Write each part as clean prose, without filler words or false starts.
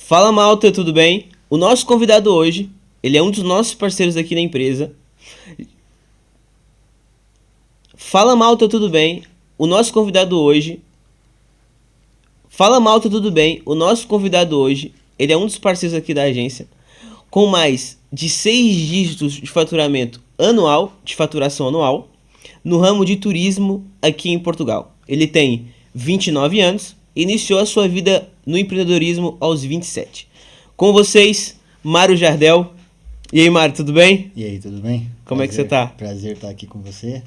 Fala malta, tudo bem? O nosso convidado hoje, ele é um dos nossos parceiros aqui na empresa. Fala malta, tudo bem? O nosso convidado hoje. Fala malta, tudo bem? O nosso convidado hoje, ele é um dos parceiros aqui da agência, com mais de 6 dígitos de faturamento anual, de faturação anual, no ramo de turismo aqui em Portugal. Ele tem 29 anos, iniciou a sua vida no empreendedorismo aos 27. Com vocês, Mário Jardel. E aí, Mário, tudo bem? E aí, tudo bem? Como é que você tá? Prazer estar aqui com você,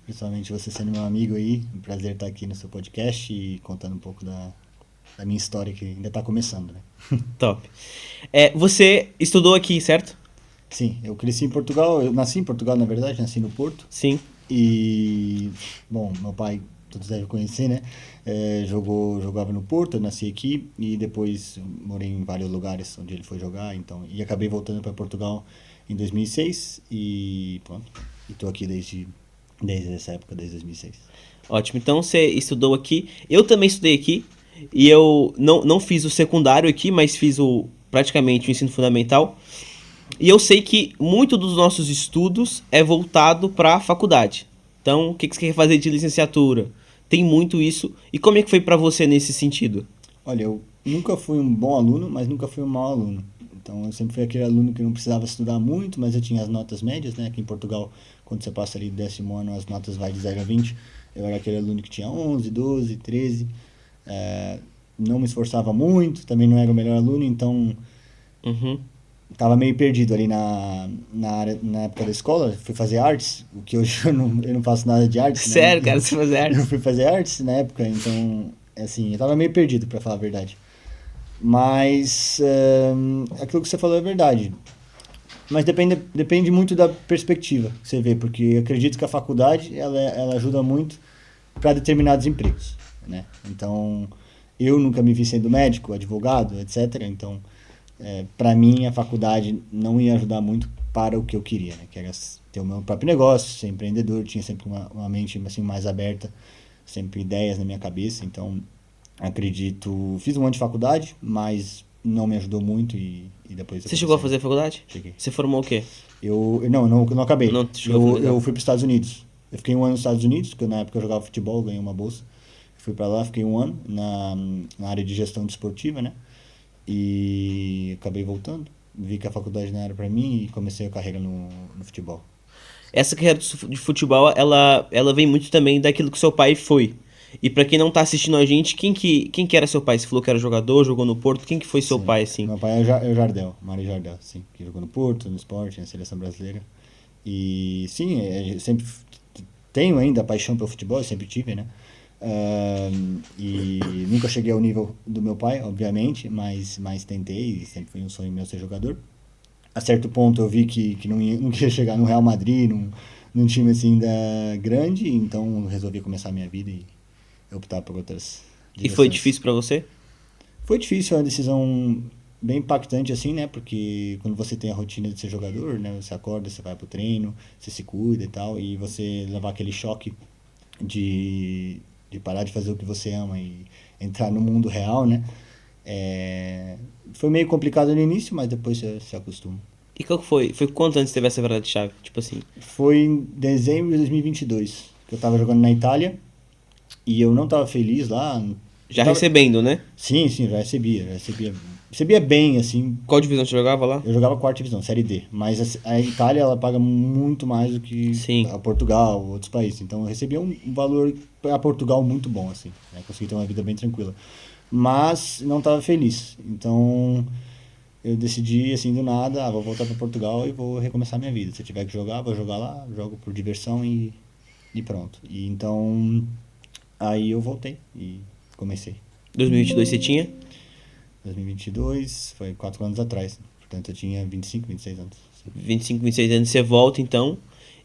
principalmente você sendo meu amigo aí. Um prazer estar aqui no seu podcast e contando um pouco da minha história que ainda está começando, né? Top. Você estudou aqui, certo? Sim, eu cresci em Portugal, eu nasci em Portugal, na verdade, nasci no Porto. Sim. E, bom, meu pai, todos devem conhecer, né? Jogava no Porto, eu nasci aqui e depois morei em vários lugares onde ele foi jogar, então, e acabei voltando para Portugal em 2006 e pronto, e tô aqui desde essa época, desde 2006. Ótimo. Então você estudou aqui. Eu também estudei aqui. E eu não fiz o secundário aqui, mas fiz praticamente o ensino fundamental. E eu sei que muito dos nossos estudos é voltado para a faculdade. Então, o que você quer fazer de licenciatura? Tem muito isso. E como é que foi para você nesse sentido? Olha, eu nunca fui um bom aluno, mas nunca fui um mau aluno. Então, eu sempre fui aquele aluno que não precisava estudar muito, mas eu tinha as notas médias, né? Aqui em Portugal, quando você passa ali do 10º ano, as notas vai de 0 a 20. Eu era aquele aluno que tinha 11, 12, 13. Não me esforçava muito, também não era o melhor aluno, então Uhum. estava meio perdido ali na época da escola. Fui fazer artes, o que hoje eu não faço nada de artes, né? Sério, cara, você fazer Eu artes? fui fazer artes na época, então, assim, eu tava meio perdido, pra falar a verdade. Mas aquilo que você falou é verdade. Mas depende muito da perspectiva que você vê, porque eu acredito que a faculdade ela ajuda muito para determinados empregos, né? Então, eu nunca me vi sendo médico, advogado, etc. Então, para mim, a faculdade não ia ajudar muito para o que eu queria, né? Que era ter o meu próprio negócio, ser empreendedor, tinha sempre uma mente assim, mais aberta, sempre ideias na minha cabeça. Então, acredito, fiz um ano de faculdade, mas não me ajudou muito e depois eu Você chegou a comecei. fazer faculdade? Cheguei. Você formou o quê? Eu não acabei. Não chegou a fazer, Eu não. fui para os Estados Unidos. Eu fiquei um ano nos Estados Unidos, porque na época eu jogava futebol, ganhei uma bolsa. Fui para lá, fiquei um ano na área de gestão desportiva, né? E acabei voltando. Vi que a faculdade não era para mim e comecei a carreira no futebol. Essa carreira de futebol, ela vem muito também daquilo que seu pai foi. E pra quem não tá assistindo a gente, quem que era seu pai? Você falou que era jogador, jogou no Porto. Quem que foi seu Sim. pai, assim? Meu pai é o Jardel, Mário Jardel, sim. Que jogou no Porto, no Sport, na seleção brasileira. E sim, eu sempre tenho ainda a paixão pelo futebol, eu sempre tive, né? E nunca cheguei ao nível do meu pai, obviamente, mas tentei e sempre foi um sonho meu ser jogador. A certo ponto eu vi que não ia chegar no Real Madrid, num time assim grande, então resolvi começar a minha vida e optar por outras E foi direções. difícil pra você? Foi difícil, é uma decisão bem impactante assim, né? Porque quando você tem a rotina de ser jogador, né? Você acorda, você vai pro treino, você se cuida e tal, e você levar aquele choque de parar de fazer o que você ama e entrar no mundo real, né? Foi meio complicado no início, mas depois você se acostuma. E qual que foi? Foi quanto antes teve essa virada de chave? Tipo assim. Foi em dezembro de 2022 que eu tava jogando na Itália e eu não tava feliz lá. Já recebendo, né? Sim, já recebia. Recebia bem, assim. Qual divisão você jogava lá? Eu jogava quarta divisão, Série D. Mas a Itália, ela paga muito mais do que Sim. a Portugal, outros países. Então eu recebia um valor para Portugal muito bom, assim. Né? Consegui ter uma vida bem tranquila. Mas não estava feliz. Então eu decidi, assim, do nada, vou voltar para Portugal e vou recomeçar minha vida. Se eu tiver que jogar, vou jogar lá, jogo por diversão e pronto. E então, aí eu voltei e comecei. 2022 você tinha? 2022, foi 4 anos atrás. Portanto, eu tinha 25, 26 anos. 25, 26 anos você volta então.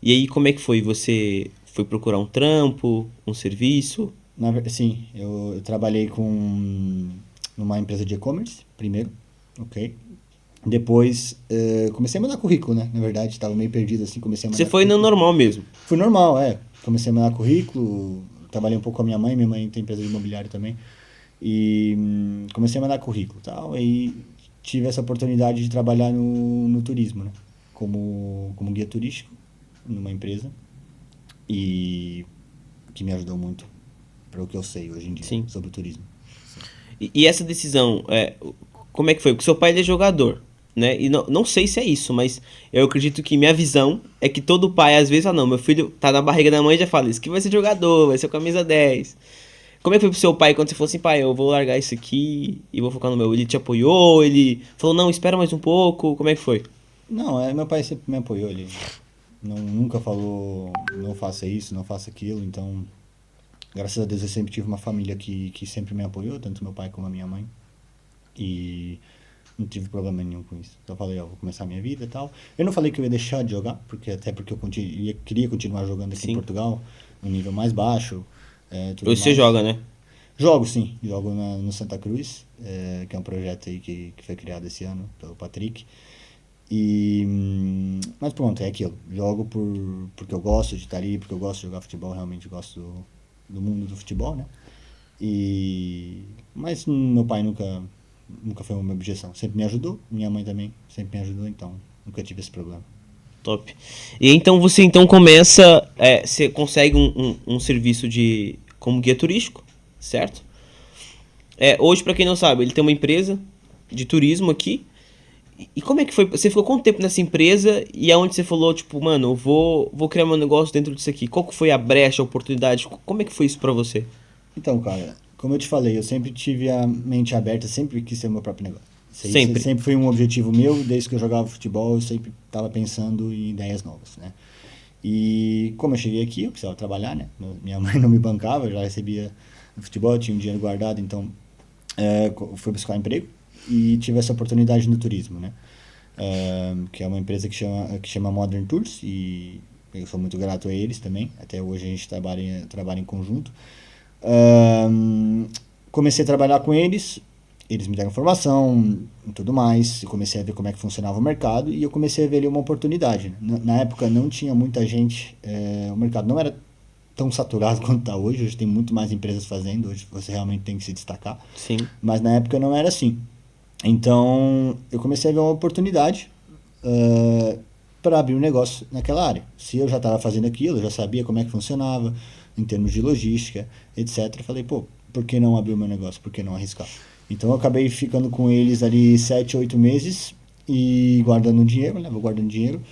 E aí como é que foi? Você foi procurar um trampo, um serviço? Sim, eu trabalhei numa empresa de e-commerce, primeiro, ok. Depois, comecei a mandar currículo, né? Na verdade, estava meio perdido assim, comecei a Você mandar foi no currículo. normal mesmo. Foi normal, comecei a mandar currículo, trabalhei um pouco com a minha mãe tem empresa de imobiliário também. E comecei a mandar currículo e tal, aí tive essa oportunidade de trabalhar no turismo, né? Como guia turístico numa empresa e que me ajudou muito para o que eu sei hoje em dia Sim. sobre o turismo. E essa decisão, como é que foi? Porque seu pai ele é jogador, né? E não sei se é isso, mas eu acredito que minha visão é que todo pai, às vezes, não, meu filho tá na barriga da mãe e já fala, isso que vai ser jogador, vai ser camisa 10. Como é que foi pro seu pai quando você falou assim, pai, eu vou largar isso aqui e vou focar no meu? Ele te apoiou? Ele falou, não, espera mais um pouco? Como é que foi? Não, meu pai sempre me apoiou, ele nunca falou não faça isso, não faça aquilo, então graças a Deus eu sempre tive uma família que sempre me apoiou, tanto meu pai como a minha mãe, e não tive problema nenhum com isso. Então eu falei, ó, vou começar a minha vida e tal. Eu não falei que eu ia deixar de jogar, porque eu queria continuar jogando aqui em Sim. Portugal, no nível mais baixo, tudo Hoje você mais. joga, né? Jogo, sim. Jogo no Santa Cruz, que é um projeto aí que foi criado esse ano pelo Patrick. Mas pronto, é aquilo. Jogo porque eu gosto de estar ali, porque eu gosto de jogar futebol, realmente gosto do mundo do futebol, né? Mas meu pai nunca foi uma objeção. Sempre me ajudou, minha mãe também sempre me ajudou, então nunca tive esse problema. Top. E então você começa, você consegue um serviço como guia turístico, certo? Hoje, pra quem não sabe, ele tem uma empresa de turismo aqui. E como é que foi? Você ficou quanto tempo nessa empresa e aonde você falou, tipo, mano, eu vou criar meu negócio dentro disso aqui? Qual que foi a brecha, a oportunidade? Como é que foi isso pra você? Então, cara, como eu te falei, eu sempre tive a mente aberta, sempre quis ter o meu próprio negócio. Isso Sempre. sempre foi um objetivo meu, desde que eu jogava futebol, eu sempre estava pensando em ideias novas, né? E como eu cheguei aqui, eu precisava trabalhar, né? Minha mãe não me bancava, eu já recebia no futebol, eu tinha um dinheiro guardado, então fui buscar um emprego e tive essa oportunidade no turismo, né? Que é uma empresa que chama Modern Tours e eu sou muito grato a eles também. Até hoje a gente trabalha em conjunto. Comecei a trabalhar com eles me deram informação e tudo mais, e comecei a ver como é que funcionava o mercado e eu comecei a ver ali uma oportunidade, né? Na época não tinha muita gente, o mercado não era tão saturado quanto está hoje tem muito mais empresas fazendo, hoje você realmente tem que se destacar, Sim. mas na época não era assim. Então eu comecei a ver uma oportunidade para abrir um negócio naquela área. Se eu já estava fazendo aquilo, eu já sabia como é que funcionava, em termos de logística, etc. Eu falei, pô, por que não abrir o meu negócio? Por que não arriscar? Então eu acabei ficando com eles ali 7, 8 meses e guardando dinheiro, né? Vou guardando dinheiro.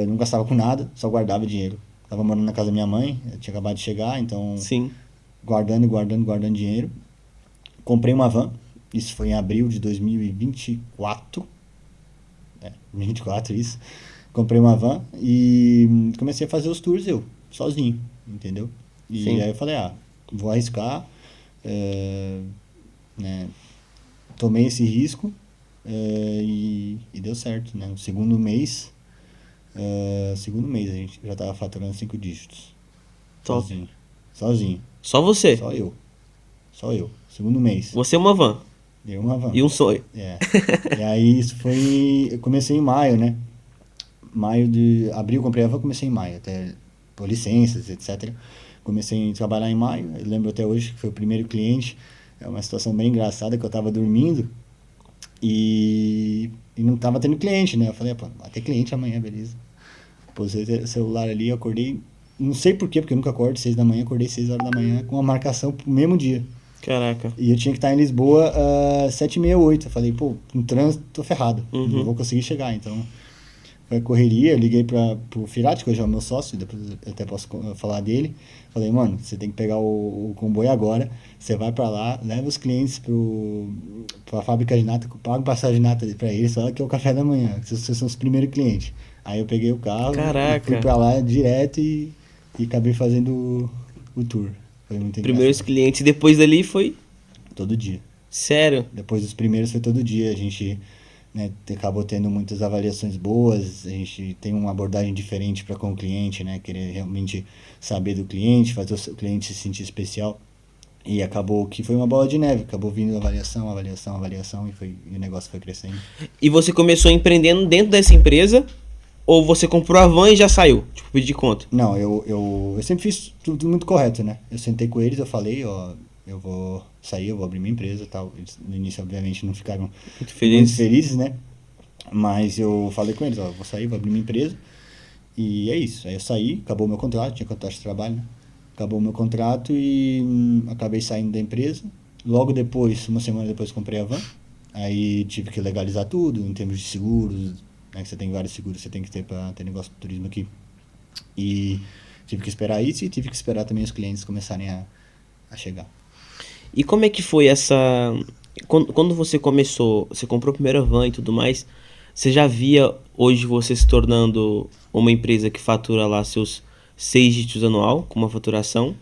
Não gastava com nada, só guardava dinheiro. Tava morando na casa da minha mãe, eu tinha acabado de chegar, então Sim. guardando dinheiro. Comprei uma van, isso foi em abril de 2024. 24 isso. Comprei uma van e comecei a fazer os tours sozinho, entendeu? E Sim. aí eu falei, vou arriscar, né? Tomei esse risco e deu certo, né? No segundo mês a gente já estava faturando 5 dígitos. Top. Sozinho. Só você? Só eu. Segundo mês. Você é uma van. Deu uma van. E um sonho. E aí isso foi... Eu comecei em maio, né? Abril, comprei a van, comecei em maio. Até por licenças, etc. Comecei a trabalhar em maio. Eu lembro até hoje que foi o primeiro cliente. É uma situação bem engraçada que eu tava dormindo e não tava tendo cliente, né? Eu falei, pô, vai ter cliente amanhã, beleza. Posei o celular ali, eu acordei, não sei porquê, porque eu nunca acordo 6 da manhã, acordei 6 horas da manhã com uma marcação pro mesmo dia. Caraca. E eu tinha que estar em Lisboa 7h30, 8h. Eu falei, pô, no trânsito tô ferrado, não vou conseguir chegar, então... Foi correria, eu liguei pro Firati, que hoje é o meu sócio, depois eu até posso falar dele. Falei, mano, você tem que pegar o comboio agora, você vai pra lá, leva os clientes pra fábrica de nata, paga passagem de nata pra eles, fala que é o café da manhã, que vocês são os primeiros clientes. Aí eu peguei o carro, fui pra lá direto e acabei fazendo o tour. Foi muito engraçado. Primeiros clientes, depois dali foi? Todo dia. Sério? Depois dos primeiros foi todo dia, a gente... Né, acabou tendo muitas avaliações boas, a gente tem uma abordagem diferente para com o cliente, né, querer realmente saber do cliente, fazer o cliente se sentir especial, e acabou que foi uma bola de neve, acabou vindo avaliação, e o negócio foi crescendo. E você começou empreendendo dentro dessa empresa, ou você comprou a van e já saiu, tipo, pedir conta? Não, eu sempre fiz tudo muito correto, né, eu sentei com eles, eu falei, ó, eu vou sair, eu vou abrir minha empresa e tal. Eles, no início, obviamente, não ficaram Muito muito feliz. felizes, né? Mas eu falei com eles, ó, eu vou sair, vou abrir minha empresa. E é isso. Aí eu saí, acabou o meu contrato, tinha contrato de trabalho, né? Acabou o meu contrato e acabei saindo da empresa. Logo depois, uma semana depois, comprei a van. Aí tive que legalizar tudo em termos de seguros, né? Que você tem vários seguros que você tem que ter para ter negócio de turismo aqui. E tive que esperar isso e tive que esperar também os clientes começarem a chegar. E como é que foi essa. Quando você começou, você comprou a primeira van e tudo mais, você já via hoje você se tornando uma empresa que fatura lá seus 6 dígitos anual, com uma faturação,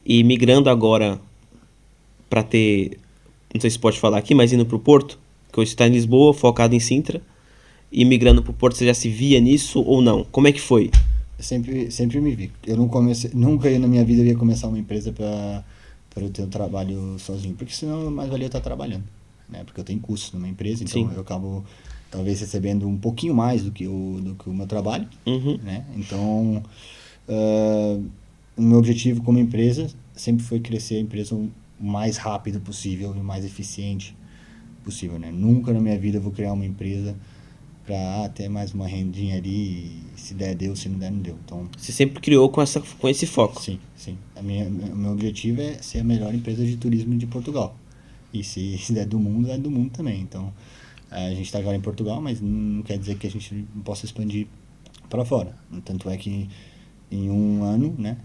e migrando agora para ter. Não sei se pode falar aqui, mas indo para o Porto, que hoje você está em Lisboa, focado em Sintra, e migrando para o Porto, você já se via nisso ou não? Como é que foi? Eu sempre me vi. Eu não comecei, nunca na minha vida eu ia começar uma empresa para eu ter um trabalho sozinho, porque senão mais valia eu estar trabalhando, né? Porque eu tenho custos numa empresa, então Sim. eu acabo talvez recebendo um pouquinho mais do que o meu trabalho, Uhum. né? Então, ah, o meu objetivo como empresa sempre foi crescer a empresa o mais rápido possível e o mais eficiente possível, né? Nunca na minha vida eu vou criar uma empresa para ter mais uma rendinha ali, e se der deu, se não der não deu. Então, Você sempre criou com esse foco. sim, sim. O meu objetivo é ser a melhor empresa de turismo de Portugal. E se der do mundo, é do mundo também. Então, a gente está agora em Portugal, mas não quer dizer que a gente não possa expandir para fora. Tanto é que em um ano, né?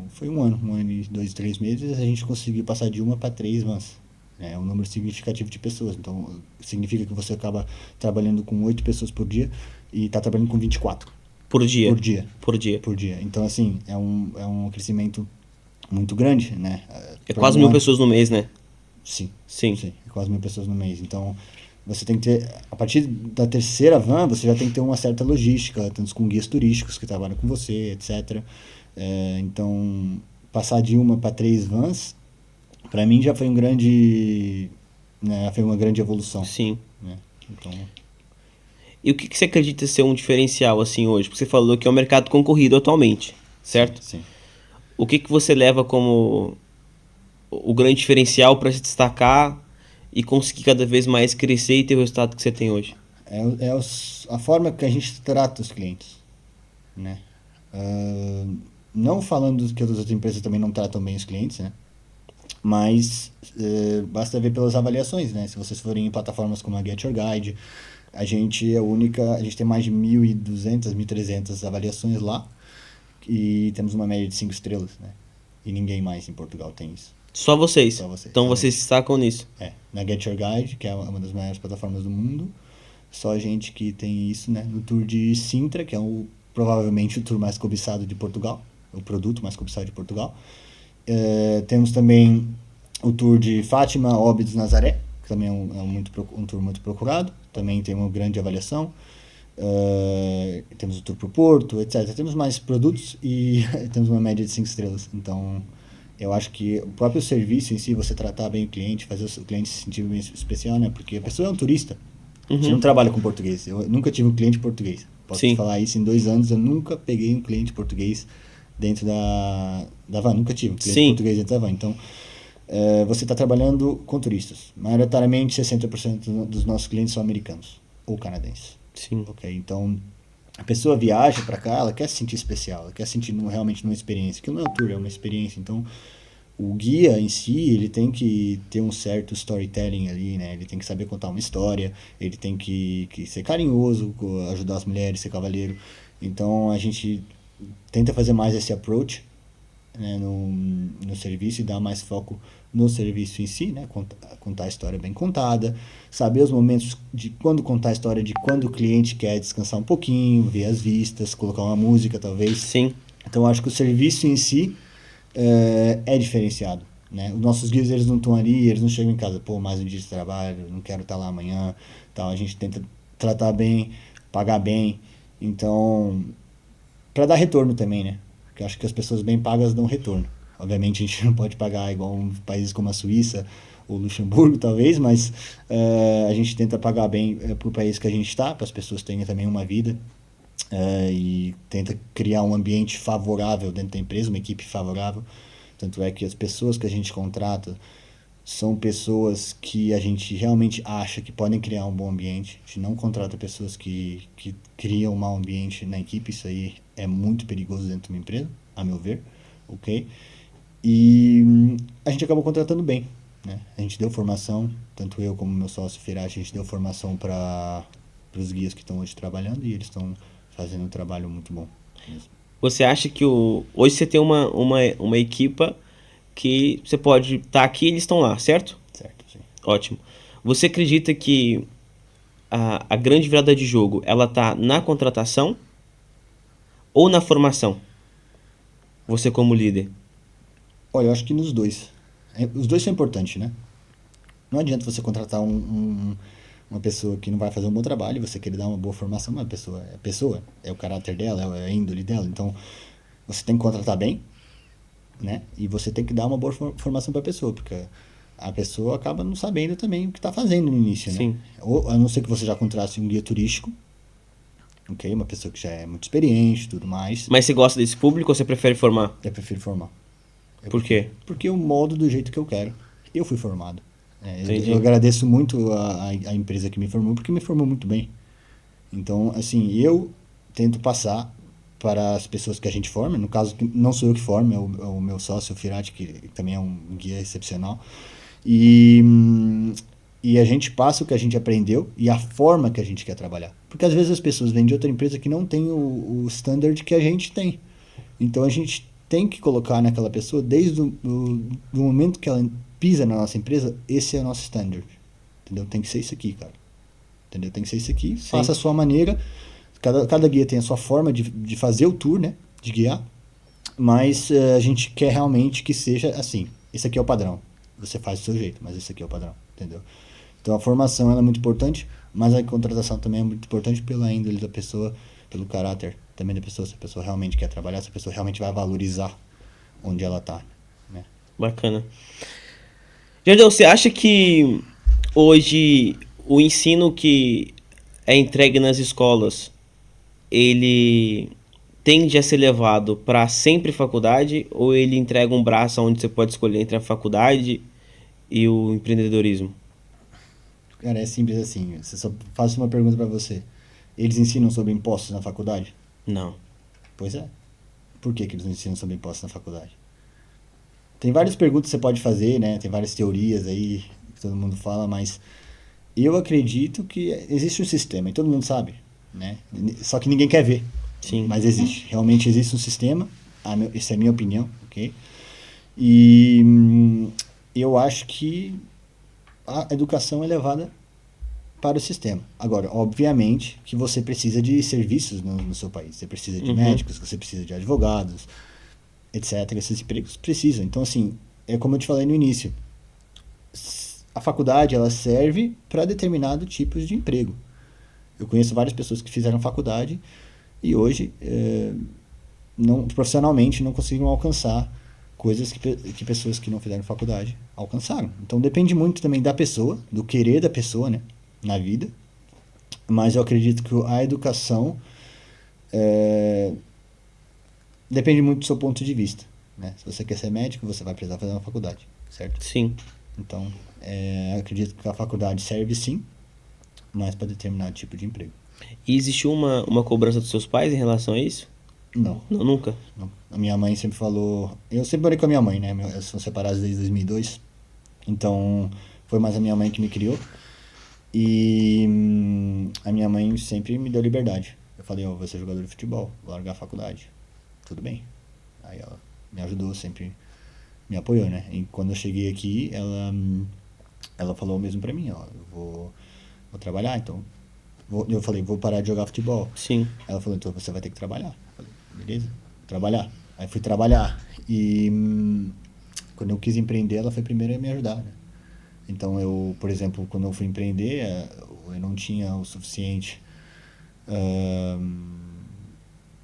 Foi um ano e 2, 3 meses, a gente conseguiu passar de uma para 3 vans. É um número significativo de pessoas. Então, significa que você acaba trabalhando com 8 pessoas por dia e está trabalhando com 24 Por dia. por dia. Por dia. Por dia. Então, assim, é um crescimento muito grande, né? É Para quase um mil ano. pessoas no mês, né? Sim, Sim. sim. É quase 1.000 pessoas no mês. Então, você tem que ter, a partir da terceira van, você já tem que ter uma certa logística, tanto com guias turísticos que trabalham com você, etc. Então, passar de uma para 3 vans, para mim já foi né, foi uma grande evolução, Sim. né? Então, E o que você acredita ser um diferencial assim hoje? Porque você falou que é um mercado concorrido atualmente, sim, certo? sim. O que você leva como o grande diferencial para se destacar e conseguir cada vez mais crescer e ter o resultado que você tem hoje? A forma que a gente trata os clientes, né? Ah, não falando que as outras empresas também não tratam bem os clientes, né? Mas basta ver pelas avaliações, né? Se vocês forem em plataformas como a Get Your Guide, a gente tem mais de 1.200, 1.300 avaliações lá e temos uma média de 5 estrelas, né? E ninguém mais em Portugal tem isso. Só vocês. Só você, Então vocês somente. se destacam nisso. Na Get Your Guide, que é uma das maiores plataformas do mundo, só a gente que tem isso, né? No Tour de Sintra, que é provavelmente o tour mais cobiçado de Portugal, o produto mais cobiçado de Portugal. Temos também o tour de Fátima, Óbidos, Nazaré, que também um tour muito procurado, também tem uma grande avaliação. Temos o tour para o Porto, etc. Temos mais produtos e temos uma média de 5 estrelas. Então, eu acho que o próprio serviço em si, você tratar bem o cliente, fazer o cliente se sentir bem especial, né? Porque a pessoa é um turista. A gente não trabalha com português. Eu nunca tive um cliente português. Posso te Sim. falar isso, em 2 anos eu nunca peguei um cliente português dentro da van. Nunca tive um cliente Sim. português dentro da van. Então, você está trabalhando com turistas. Maioritariamente, 60% dos nossos clientes são americanos ou canadenses. Sim. Ok? Então, a pessoa viaja para cá, ela quer se sentir especial, ela quer sentir realmente uma experiência. Aquilo não é um tour, é uma experiência. Então, o guia em si, ele tem que ter um certo storytelling ali, né? Ele tem que saber contar uma história, ele tem que ser carinhoso, ajudar as mulheres, ser cavalheiro. Então, a gente tenta fazer mais esse approach, né, no serviço e dar mais foco no serviço em si, né? Contar a história bem contada, saber os momentos de quando contar a história, de quando o cliente quer descansar um pouquinho, ver as vistas, colocar uma música talvez. Sim. Então acho que o serviço em si é diferenciado, né? Os nossos guias, eles não estão ali, eles não chegam em casa, pô, mais um dia de trabalho, não quero estar lá amanhã, tal. A gente tenta tratar bem, pagar bem, então para dar retorno também, né? Porque eu acho que as pessoas bem pagas dão retorno. Obviamente a gente não pode pagar igual países como a Suíça ou Luxemburgo, talvez, mas a gente tenta pagar bem para o país que a gente está, para as pessoas terem também uma vida, e tenta criar um ambiente favorável dentro da empresa, uma equipe favorável. Tanto é que as pessoas que a gente contrata são pessoas que a gente realmente acha que podem criar um bom ambiente. A gente não contrata pessoas que criam um mau ambiente na equipe. Isso aí é muito perigoso dentro de uma empresa, a meu ver, ok? E a gente acabou contratando bem, né? A gente deu formação, tanto eu como meu sócio Firati, a gente deu formação para os guias que estão hoje trabalhando e eles estão fazendo um trabalho muito bom mesmo. Você acha que hoje você tem uma equipa que você pode estar aqui e eles estão lá, certo? Certo, sim. Ótimo. Você acredita que a grande virada de jogo, ela tá na contratação ou na formação? Você como líder. Olha, eu acho que nos dois. Os dois são importantes, né? Não adianta você contratar uma pessoa que não vai fazer um bom trabalho, você querer dar uma boa formação, mas a pessoa, é o caráter dela, é a índole dela. Então, você tem que contratar bem, né? E você tem que dar uma boa formação para a pessoa, porque a pessoa acaba não sabendo também o que está fazendo no início, né? Sim. Ou, a não ser que você já contrate um guia turístico, ok? Uma pessoa que já é muito experiente e tudo mais. Mas você gosta desse público ou você prefere formar? Eu prefiro formar. Por quê? Porque eu moldo do jeito que eu quero. Eu fui formado. Entendi. Eu agradeço muito a empresa que me formou, porque me formou muito bem. Então, assim, eu tento passar para as pessoas que a gente forma, no caso, não sou eu que formo, é o meu sócio, o Firati, que também é um guia excepcional. E a gente passa o que a gente aprendeu e a forma que a gente quer trabalhar. Porque às vezes as pessoas vêm de outra empresa que não tem o standard que a gente tem. Então a gente tem que colocar naquela pessoa, desde do momento que ela pisa na nossa empresa, esse é o nosso standard. Entendeu? Tem que ser isso aqui, cara. Entendeu? Tem que ser isso aqui. Sim. Faça a sua maneira. Cada guia tem a sua forma de fazer o tour, né? De guiar. Mas a gente quer realmente que seja assim. Esse aqui é o padrão. Você faz do seu jeito, mas esse aqui é o padrão. Entendeu? Então a formação ela é muito importante, mas a contratação também é muito importante pela índole da pessoa, pelo caráter também da pessoa, se a pessoa realmente quer trabalhar, se a pessoa realmente vai valorizar onde ela está, né? Bacana. Jardel, você acha que hoje o ensino que é entregue nas escolas, ele tende a ser levado para sempre faculdade ou ele entrega um braço onde você pode escolher entre a faculdade e o empreendedorismo? Cara, é simples assim. Você só faço uma pergunta para você. Eles ensinam sobre impostos na faculdade? Não. Pois é. Por que eles não ensinam sobre impostos na faculdade? Tem várias perguntas que você pode fazer, né? Tem várias teorias aí que todo mundo fala, mas eu acredito que existe um sistema e todo mundo sabe, né? Só que ninguém quer ver. Sim. Mas existe. Realmente existe um sistema. Essa é a minha opinião, ok? E eu acho que a educação é levada para o sistema. Agora, obviamente que você precisa de serviços no seu país. Você precisa de médicos, você precisa de advogados, etc. Esses empregos precisam. Então, assim, é como eu te falei no início. A faculdade, ela serve para determinado tipo de emprego. Eu conheço várias pessoas que fizeram faculdade e hoje, profissionalmente, não conseguiram alcançar coisas que pessoas que não fizeram faculdade alcançaram. Então, depende muito também da pessoa, do querer da pessoa, né, na vida. Mas eu acredito que a educação depende muito do seu ponto de vista, né? Se você quer ser médico, você vai precisar fazer uma faculdade, certo? Sim. Então, eu acredito que a faculdade serve sim, mas para determinado tipo de emprego. E existiu uma cobrança dos seus pais em relação a isso? Não. Não, nunca? Não. A minha mãe sempre falou... Eu sempre morei com a minha mãe, né? Elas são separadas desde 2002. Então, foi mais a minha mãe que me criou. E a minha mãe sempre me deu liberdade. Eu falei, vou ser jogador de futebol, vou largar a faculdade. Tudo bem. Aí ela me ajudou, sempre me apoiou, né? E quando eu cheguei aqui, ela falou mesmo pra mim, eu vou trabalhar, então... Eu falei, vou parar de jogar futebol. Sim. Ela falou, então você vai ter que trabalhar. Eu falei, beleza, trabalhar. Aí fui trabalhar. E quando eu quis empreender, ela foi a primeira a me ajudar, né? Então eu, por exemplo, quando eu fui empreender, eu não tinha o suficiente...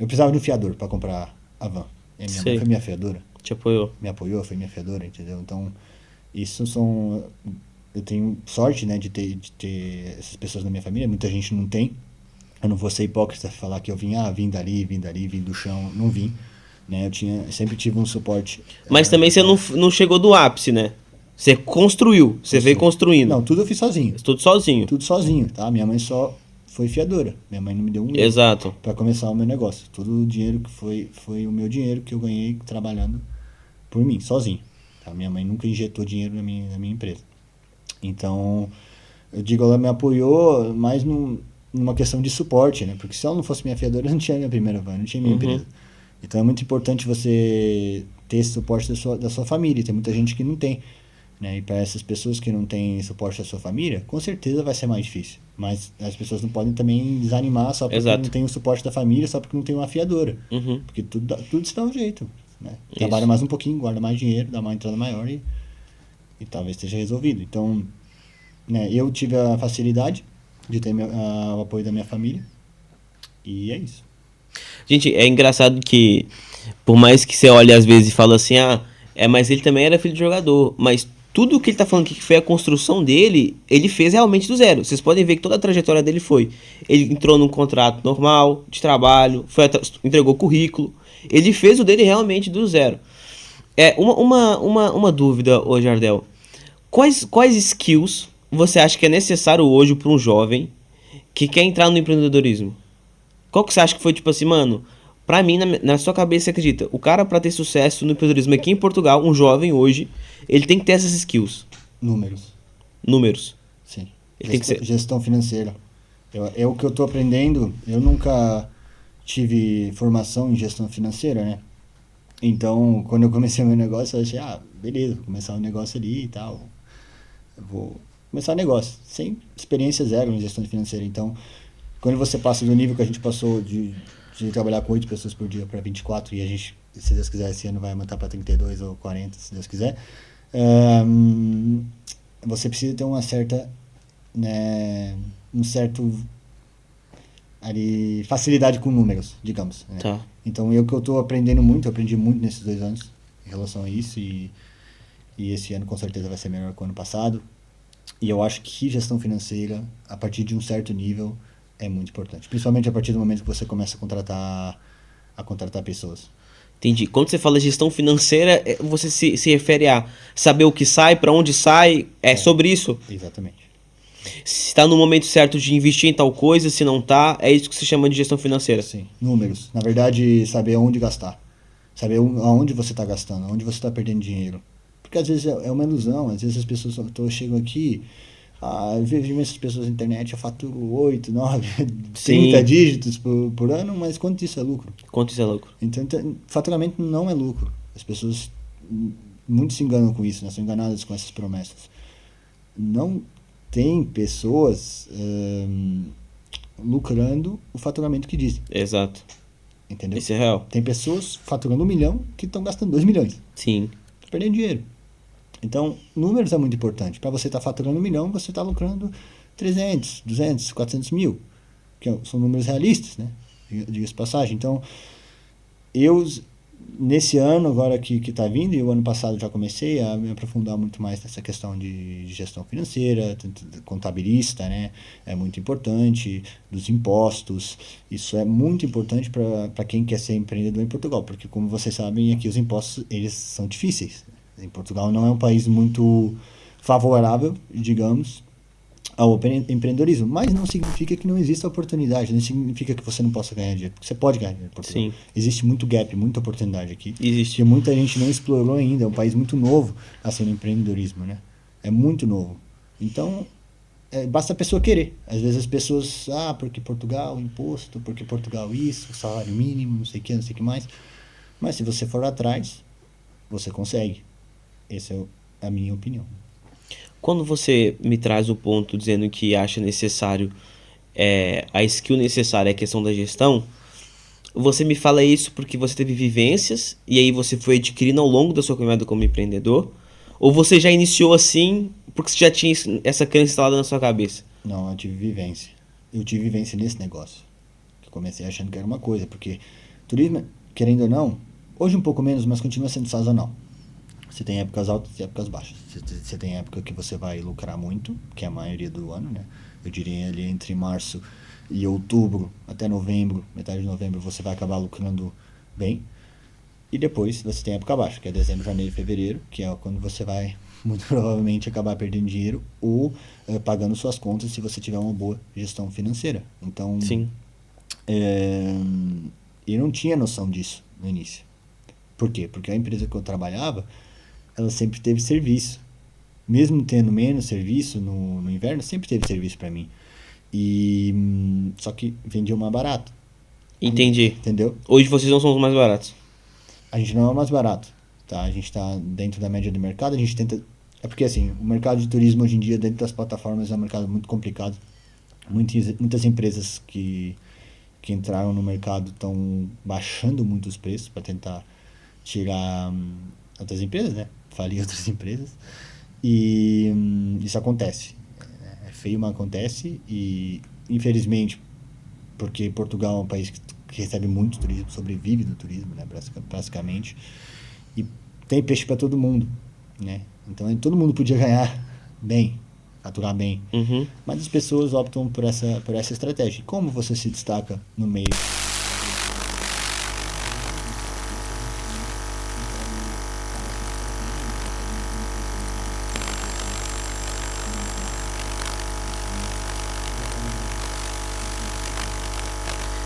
eu precisava de um fiador para comprar a van. E a minha mãe foi minha fiadora. Te apoiou. Me apoiou, foi minha fiadora, entendeu? Então, isso são... Eu tenho sorte, né, de ter essas pessoas na minha família. Muita gente não tem. Eu não vou ser hipócrita falar que eu vim dali, vim do chão. Não vim, né? Eu sempre tive um suporte. Mas também você não chegou do ápice, né? Você construiu, você veio construindo. Não, tudo eu fiz sozinho. Tudo sozinho. Tudo sozinho, tá? Minha mãe só foi fiadora. Minha mãe não me deu um euro Exato. para começar o meu negócio. Todo o dinheiro que foi o meu dinheiro que eu ganhei trabalhando por mim, sozinho. Tá? Minha mãe nunca injetou dinheiro na minha empresa. Então, eu digo, ela me apoiou mais numa questão de suporte, né? Porque se ela não fosse minha fiadora, eu não tinha minha primeira van, não tinha minha empresa. Então, é muito importante você ter esse suporte da sua família. Tem muita gente que não tem. Né? E para essas pessoas que não têm suporte da sua família, com certeza vai ser mais difícil. Mas as pessoas não podem também desanimar só porque Exato. não tem o suporte da família, só porque não tem uma fiadora. Uhum. Porque tudo se dá um jeito. Né? Isso. Trabalha mais um pouquinho, guarda mais dinheiro, dá uma entrada maior e talvez esteja resolvido. Então, né, eu tive a facilidade de ter o apoio da minha família e é isso. Gente, é engraçado que, por mais que você olhe às vezes e fale assim, mas ele também era filho de jogador, mas tudo que ele tá falando aqui, que foi a construção dele, ele fez realmente do zero. Vocês podem ver que toda a trajetória dele foi, ele entrou num contrato normal, de trabalho, entregou currículo, ele fez o dele realmente do zero. Uma dúvida, ô Jardel, quais skills você acha que é necessário hoje para um jovem que quer entrar no empreendedorismo? Qual que você acha que foi, tipo assim, mano, pra mim, na sua cabeça, você acredita, o cara pra ter sucesso no empreendedorismo aqui em Portugal, um jovem hoje, ele tem que ter essas skills. Números. Sim. Ele tem que ser... Gestão financeira. É o que eu tô aprendendo, eu nunca tive formação em gestão financeira, né? Então, quando eu comecei meu negócio, eu achei, beleza, vou começar um negócio ali e tal. Eu vou começar um negócio, sem experiência zero em gestão financeira. Então, quando você passa do nível que a gente passou de trabalhar com 8 pessoas por dia para 24, e a gente, se Deus quiser, esse ano vai aumentar para 32 ou 40, se Deus quiser, você precisa ter uma certa, né, ali, facilidade com números, digamos. Né? Tá. Então, eu estou aprendendo muito, eu aprendi muito nesses 2 anos em relação a isso, e esse ano com certeza vai ser melhor que o ano passado. E eu acho que gestão financeira, a partir de um certo nível, é muito importante. Principalmente a partir do momento que você começa a contratar pessoas. Entendi. Quando você fala gestão financeira, você se refere a saber o que sai, pra onde sai, sobre isso? Exatamente. Se está no momento certo de investir em tal coisa, se não tá, é isso que se chama de gestão financeira. Sim, números. Na verdade, saber aonde gastar. Saber aonde você está gastando, aonde você está perdendo dinheiro. Porque às vezes é uma ilusão, às vezes as pessoas chegam aqui, eu vejo essas pessoas na internet, eu faturo 8, 9, 30 dígitos por ano, mas quanto isso é lucro? Quanto isso é lucro? Então, faturamento não é lucro. As pessoas muito se enganam com isso, né? São enganadas com essas promessas. Não tem pessoas lucrando o faturamento que dizem. Exato. Entendeu? Isso é real. Tem pessoas faturando 1 milhão que estão gastando 2 milhões. Sim. Perdendo dinheiro. Então, números é muito importante. Para você estar faturando 1 milhão, você está lucrando 300, 200, 400 mil. Que são números realistas, né? Diga-se passagem. Então, nesse ano agora que está vindo, e o ano passado já comecei a me aprofundar muito mais nessa questão de gestão financeira, contabilista, né? É muito importante, dos impostos. Isso é muito importante para quem quer ser empreendedor em Portugal, porque como vocês sabem, aqui os impostos eles são difíceis. Em Portugal não é um país muito favorável, digamos, ao empreendedorismo, mas não significa que não exista oportunidade, não significa que você não possa ganhar dinheiro, porque você pode ganhar dinheiro em Portugal. Sim. Existe muito gap, muita oportunidade aqui. Existe. Que muita gente não explorou ainda, é um país muito novo assim no empreendedorismo, né? É muito novo. Então, basta a pessoa querer. Às vezes as pessoas, porque Portugal, imposto, porque Portugal isso, salário mínimo, não sei o que mais. Mas se você for atrás, você consegue. Essa é a minha opinião. Quando você me traz o ponto dizendo que acha necessário, a skill necessária é a questão da gestão, você me fala isso porque você teve vivências e aí você foi adquirindo ao longo da sua caminhada como empreendedor? Ou você já iniciou assim porque você já tinha essa crença instalada na sua cabeça? Não, eu tive vivência. Eu tive vivência nesse negócio. Eu comecei achando que era uma coisa, porque turismo, querendo ou não, hoje um pouco menos, mas continua sendo sazonal. Você tem épocas altas e épocas baixas. Você tem época que você vai lucrar muito, que é a maioria do ano, né? Eu diria ali entre março e outubro, até novembro, metade de novembro, você vai acabar lucrando bem. E depois você tem época baixa, que é dezembro, janeiro e fevereiro, que é quando você vai muito provavelmente acabar perdendo dinheiro ou pagando suas contas se você tiver uma boa gestão financeira. Então, Sim. é, eu não tinha noção disso no início. Por quê? Porque a empresa que eu trabalhava, ela sempre teve serviço. Mesmo tendo menos serviço no inverno, sempre teve serviço para mim. E só que vendia mais barato, Entendi. entendeu? Hoje vocês não são os mais baratos. A gente não é mais barato, tá? A gente está dentro da média do mercado, a gente tenta... É porque, assim, o mercado de turismo hoje em dia, dentro das plataformas, é um mercado muito complicado. Muitas empresas que entraram no mercado estão baixando muito os preços para tentar tirar outras empresas, né? Falir outras empresas. E isso acontece. É feio, mas acontece. E, infelizmente, porque Portugal é um país que recebe muito turismo, sobrevive do turismo, né, basicamente, e tem peixe para todo mundo, né? Então todo mundo podia ganhar bem, faturar bem, Uhum. mas as pessoas optam por essa estratégia. E como você se destaca no meio?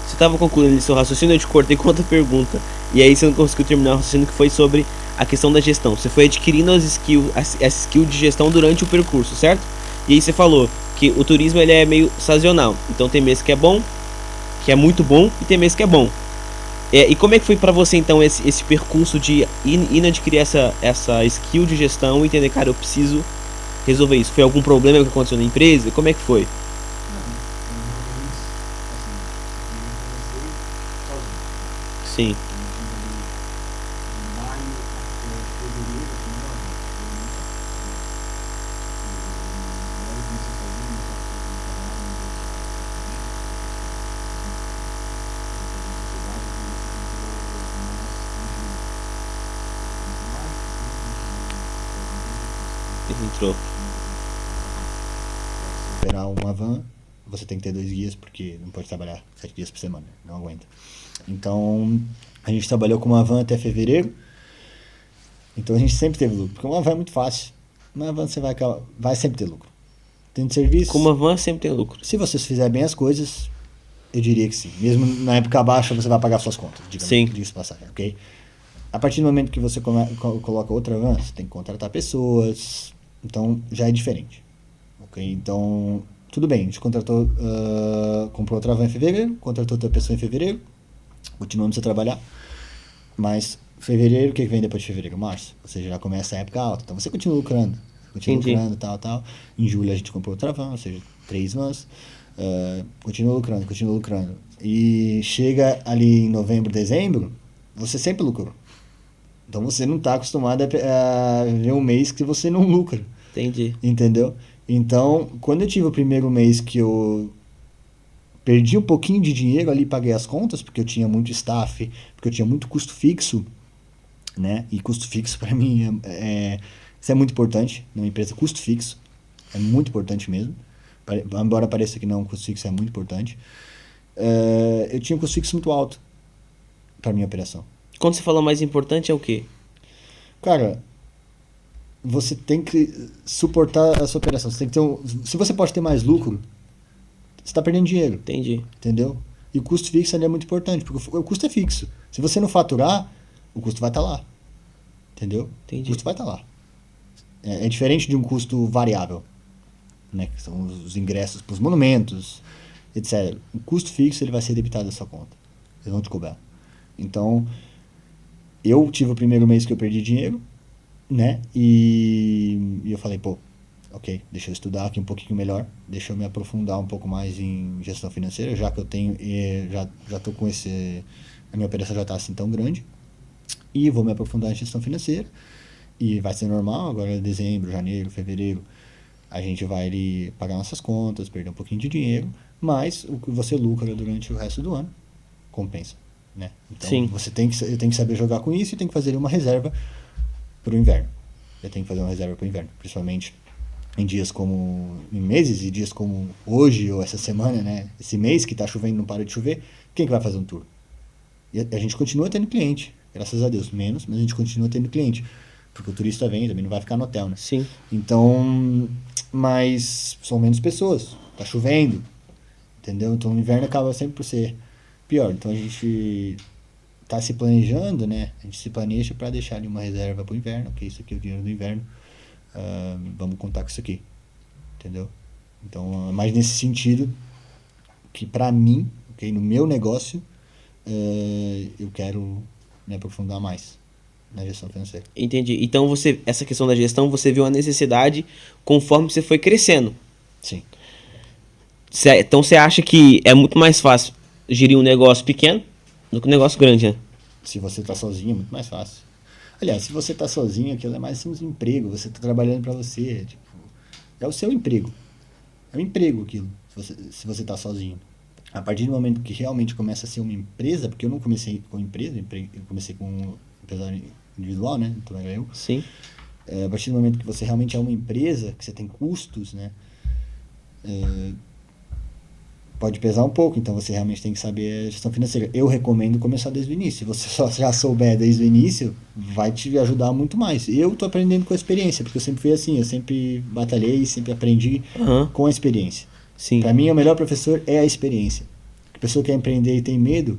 Você estava concluindo ali seu raciocínio, eu te cortei com outra pergunta. E aí você não conseguiu terminar o raciocínio, que foi sobre a questão da gestão. Você foi adquirindo as skill de gestão durante o percurso, certo? E aí você falou que o turismo ele é meio sazonal. Então tem mês que é bom, que é muito bom, e tem mês que é bom. E como é que foi pra você então esse percurso de ir adquirir essa skill de gestão e entender, cara, eu preciso resolver isso? Foi algum problema que aconteceu na empresa? Como é que foi? Sim, ele entrou. Operar uma van, você tem que ter 2 guias, porque não pode trabalhar 7 dias por semana, não aguenta. Então, a gente trabalhou com uma van até fevereiro, então a gente sempre teve lucro, porque uma van é muito fácil. Uma van você vai sempre ter lucro. Tendo Com serviço, uma van sempre tem lucro. se você fizer bem as coisas, eu diria que sim. Mesmo na época baixa, você vai pagar suas contas, Sim. diga-se passagem, ok? A partir do momento que você coloca outra van, você tem que contratar pessoas, então já é diferente, ok? Então, tudo bem, a gente comprou outra van em fevereiro, contratou outra pessoa em fevereiro, continuamos a trabalhar, mas fevereiro, o que vem depois de fevereiro? Março, ou seja, já começa a época alta, então você continua Entendi. lucrando, tal. Em julho a gente comprou outra van, ou seja, 3 vans, continua lucrando. E chega ali em novembro, dezembro, você sempre lucrou. Então você não está acostumado a ver um mês que você não lucra, Entendi. entendeu? Então, quando eu tive o primeiro mês que eu perdi um pouquinho de dinheiro ali, paguei as contas, porque eu tinha muito staff, porque eu tinha muito custo fixo, né? E custo fixo para mim isso é muito importante numa empresa. Custo fixo é muito importante mesmo. Embora pareça que não, custo fixo é muito importante. Eu tinha um custo fixo muito alto para minha operação. Quando você fala mais importante é o quê? Cara, você tem que suportar a sua operação. Você tem que se você pode ter mais lucro, você está perdendo dinheiro, Entendi. entendeu? E o custo fixo ali é muito importante, porque o custo é fixo. Se você não faturar, o custo vai estar lá, entendeu? Entendi. O custo vai estar lá. É diferente de um custo variável, né? Que são os ingressos para os monumentos, etc. O custo fixo ele vai ser debitado da sua conta. Eles vão te cobrar. Então, eu tive o primeiro mês que eu perdi dinheiro, né? E eu falei, pô, ok, deixa eu estudar aqui um pouquinho melhor, deixa eu me aprofundar um pouco mais em gestão financeira, já que eu tenho, já tô com a minha operação já está assim tão grande, e vou me aprofundar em gestão financeira, e vai ser normal, agora dezembro, janeiro, fevereiro, a gente vai ali pagar nossas contas, perder um pouquinho de dinheiro, mas o que você lucra durante o resto do ano compensa, né? Então, Sim. eu tenho que saber jogar com isso e tem que fazer uma reserva para o inverno. Eu tenho que fazer uma reserva para o inverno, principalmente em meses e dias como hoje ou essa semana, né? Esse mês que tá chovendo, não para de chover, quem que vai fazer um tour? E a gente continua tendo cliente, graças a Deus, menos, mas a gente continua tendo cliente. Porque o turista vem, também não vai ficar no hotel, né? Sim. Então, mas são menos pessoas. Tá chovendo, entendeu? Então o inverno acaba sempre por ser pior. Então a gente tá se planejando, né? A gente se planeja para deixar ali uma reserva pro inverno, que isso aqui é o dinheiro do inverno. Vamos contar com isso aqui, entendeu? Então, é mais nesse sentido que para mim, okay, no meu negócio, eu quero me aprofundar mais na gestão financeira. Entendi. Então essa questão da gestão, você viu a necessidade conforme você foi crescendo. Sim. Então você acha que é muito mais fácil gerir um negócio pequeno do que um negócio grande, né? Se você tá sozinho, é muito mais fácil. Aliás, se você tá sozinho, aquilo é mais um emprego. Você tá trabalhando para você. Tipo, é o seu emprego. É um emprego aquilo, se você tá sozinho. A partir do momento que realmente começa a ser uma empresa, porque eu não comecei com empresa, eu comecei com empresário individual, né? Então era eu. Sim. A partir do momento que você realmente é uma empresa, que você tem custos, né? Pode pesar um pouco, então você realmente tem que saber a gestão financeira. Eu recomendo começar desde o início. Se você só já souber desde o início, vai te ajudar muito mais. Eu tô aprendendo com a experiência, porque eu sempre fui assim, eu sempre batalhei, sempre aprendi com a experiência. Sim. Para mim, o melhor professor é a experiência. A pessoa que quer empreender e tem medo,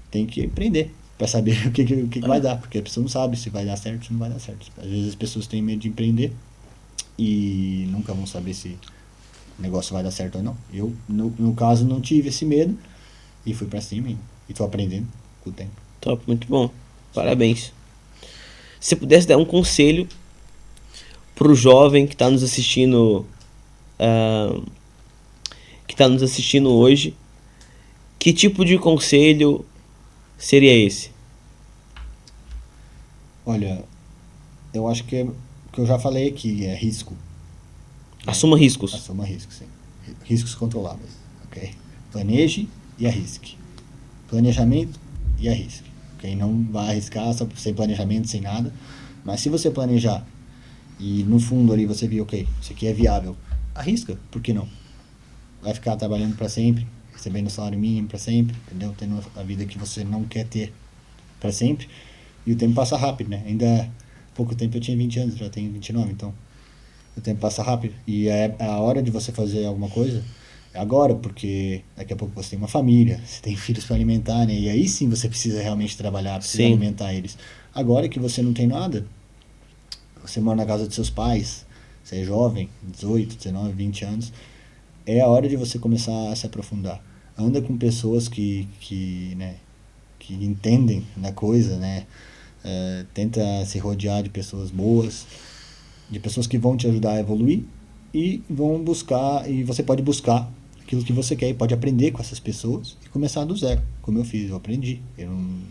tem que empreender para saber o que vai dar, porque a pessoa não sabe se vai dar certo ou se não vai dar certo. Às vezes as pessoas têm medo de empreender e nunca vão saber se o negócio vai dar certo ou não. Eu, no caso, não tive esse medo e fui para cima e tô aprendendo com o tempo. Top, muito bom. Parabéns. Se pudesse dar um conselho pro jovem que está nos assistindo, hoje, que tipo de conselho seria esse? Olha, eu acho que eu já falei aqui, é risco. Assuma riscos. Assuma riscos, sim. Riscos controláveis, ok? Planeje e arrisque. Planejamento e arrisque. Ok? Não vai arriscar só sem planejamento, sem nada. Mas se você planejar e no fundo ali você viu, ok, isso aqui é viável, arrisca, por que não? Vai ficar trabalhando para sempre, recebendo salário mínimo para sempre, entendeu? Tendo a vida que você não quer ter para sempre. E o tempo passa rápido, né? Ainda há pouco tempo eu tinha 20 anos, já tenho 29, então o tempo passa rápido. E é a hora de você fazer alguma coisa é agora, porque daqui a pouco você tem uma família, você tem filhos para alimentar, né? E aí sim você precisa realmente trabalhar, precisa alimentar eles. Agora que você não tem nada, você mora na casa dos seus pais, você é jovem, 18, 19, 20 anos, é a hora de você começar a se aprofundar. Anda com pessoas que entendem da coisa, né? Tenta se rodear de pessoas boas, de pessoas que vão te ajudar a evoluir e você pode buscar aquilo que você quer e pode aprender com essas pessoas e começar do zero, como eu fiz, eu aprendi. Eu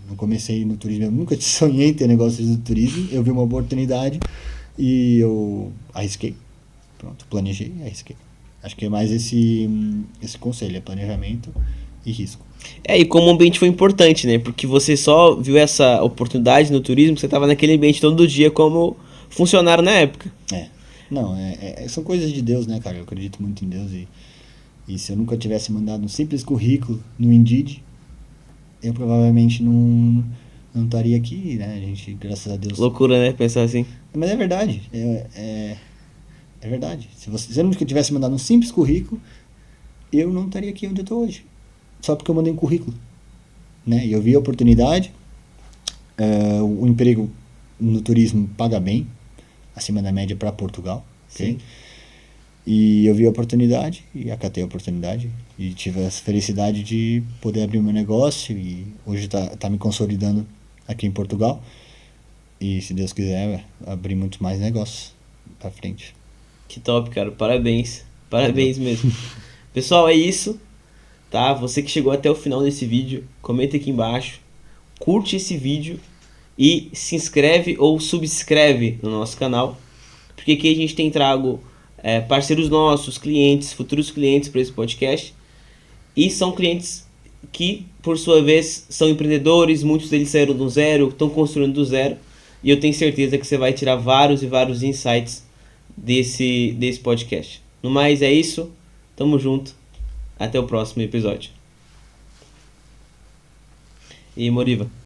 não comecei no turismo, eu nunca sonhei em ter negócios do turismo, eu vi uma oportunidade e eu arrisquei. Pronto, planejei e arrisquei. Acho que é mais esse conselho, é planejamento e risco. E como o ambiente foi importante, né? Porque você só viu essa oportunidade no turismo, você estava naquele ambiente todo dia como funcionário na época. Não, são coisas de Deus, né, cara? Eu acredito muito em Deus e se eu nunca tivesse mandado um simples currículo no Indeed, eu provavelmente não estaria aqui, né? A gente, graças a Deus... Loucura, né? Pensar assim. Mas é verdade, é verdade. Se eu nunca tivesse mandado um simples currículo, eu não estaria aqui onde eu estou hoje. Só porque eu mandei um currículo, né? E eu vi a oportunidade, o emprego no turismo paga bem, acima da média para Portugal, ok? E eu vi a oportunidade e acatei a oportunidade e tive a felicidade de poder abrir o meu negócio e hoje tá me consolidando aqui em Portugal e se Deus quiser abrir muito mais negócios para frente. Que top, cara, parabéns mesmo. Pessoal, é isso, tá? Você que chegou até o final desse vídeo, comenta aqui embaixo, curte esse vídeo e se inscreve ou subscreve no nosso canal, porque aqui a gente tem trago parceiros nossos, clientes, futuros clientes para esse podcast, e são clientes que, por sua vez, são empreendedores, muitos deles saíram do zero, estão construindo do zero, e eu tenho certeza que você vai tirar vários e vários insights desse podcast. No mais, é isso, tamo junto, até o próximo episódio. E Moriva.